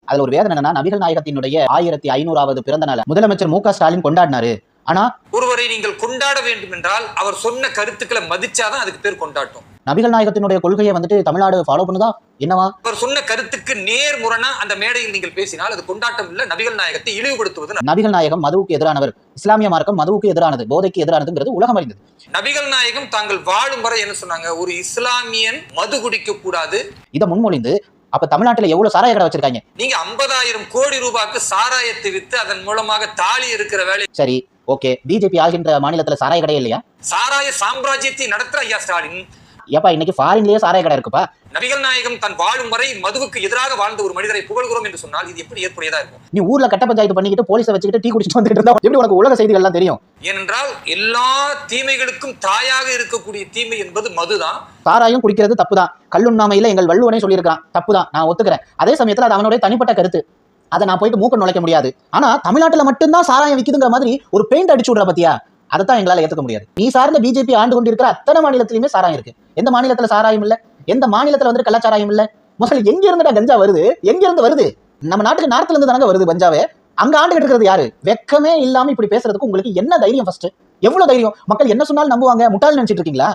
அதுல ஒரு வேதனை என்னன்னா, நபிகள் நாயகத்தினுடைய 1500வது பிறந்த நாள் முதலமைச்சர் மு க ஸ்டாலின் கொண்டாடினாரு. ஆனா ஒருவரை நீங்கள் கொண்டாட வேண்டும் என்றால் அவர் சொன்ன கருத்துக்களை மதிச்சாதான் அதுக்கு பேர் கொண்டாட்டம். நபிகள் நாயகத்தினுடைய கொள்கையை வந்துட்டு தமிழ்நாடு ஃபாலோ பண்ணுதா என்னவா? அவர் சொன்ன கருத்துக்கு நேர் முரணா அந்த மேடையில் நீங்கள் பேசினால் அது கொண்டாட்டம் இல்ல, நபிகள் நாயகத்தை இழிவுபடுத்துவது. நபிகள் நாயகம் மதுவுக்கு எதிரானவர், இஸ்லாமிய மார்க்கம் மதுவுக்கு எதிரானது, போதைக்கு எதிரானதுங்கிறது உலகம் அறிந்தது. நபிகள் நாயகம் தாங்கள் வாழும் வரை என்ன சொன்னாங்க? ஒரு இஸ்லாமியன் மது குடிக்க கூடாது. இதை முன்மொழிந்து அப்ப தமிழ்நாட்டுல எவ்வளவு சாராய கடை வச்சிருக்காங்க? நீங்க 50,000 கோடி ரூபாய்க்கு சாராயத்தை வித்து அதன் மூலமாக தாலி இருக்கிற வேலை. சரி, ஓகே, பிஜேபி ஆகின்ற மாநிலத்துல சாராய கடை இல்லையா? சாராய சாம்ராஜ்யத்தை நடத்துற ஐயா ஸ்டாலின். ஏப்பா இன்னைக்கு ஃபாரின்லயே சாராய கடை இருக்குப்பா. நபிகள் நாயகம் தன் வாழும் வரை மதுவுக்கு எதிராக வாழ்ந்த ஒரு மனிதரை புகழ்கிறோம் என்று சொன்னால் இது எப்படி ஏற்புடையதா இருக்கும்? நீ ஊர்ல கட்ட பஞ்சாயத்து பண்ணிக்கிட்டு போலீஸை வச்சுக்கிட்டு டீ குடிச்சிட்டு வந்துட்டு இருந்தா எப்படி உனக்கு உலக செய்திகள் எல்லாம் தெரியும்? ஏனென்றால் எல்லா தீமைகளுக்கும் தாயாக இருக்கக்கூடிய தீமை என்பது மதுதான். சாராயம் குடிக்கிறது தப்புதான், கல்லுண்ணாமையில எங்கள் வள்ளுவனே சொல்லியிருக்கான், தப்புதான், நான் ஒத்துக்கிறேன். அதே சமயத்துல அது அவனுடைய தனிப்பட்ட கருத்து, அதை நான் போயிட்டு மூக்க நுழைக்க முடியாது. ஆனா தமிழ்நாட்டுல மட்டும்தான் சாராயம் விக்குதுங்கிற மாதிரி ஒரு பெயிண்ட் அடிச்சு விடுற பத்தியா, அதைத்தான் எங்களால ஏத்துக்க முடியாது. நீ சார்ந்த பிஜேபி ஆண்டு கொண்டிருக்கிற அத்தனை மாநிலத்திலுமே சாராயம் இருக்கு. எந்த மாநிலத்துல சாராயம் இல்ல? எந்த மாநிலத்துல வந்து கள்ளச்சாராயம் இல்ல? முதல்ல எங்க இருந்துடா கஞ்சா வருது? எங்க இருந்து வருது? நம்ம நாட்டுக்கு நார்த்ல இருந்து தானங்க வருது கஞ்சாவே. அங்க ஆண்டு இருக்கிறது யாரு? வெக்கமே இல்லாம இப்படி பேசுறதுக்கு உங்களுக்கு என்ன தைரியம்? ஃபர்ஸ்ட் எவ்வளவு தைரியம்? மக்கள் என்ன சொன்னாலும் நம்புவாங்க, முட்டாள் நினைச்சிட்டு இருக்கீங்களா?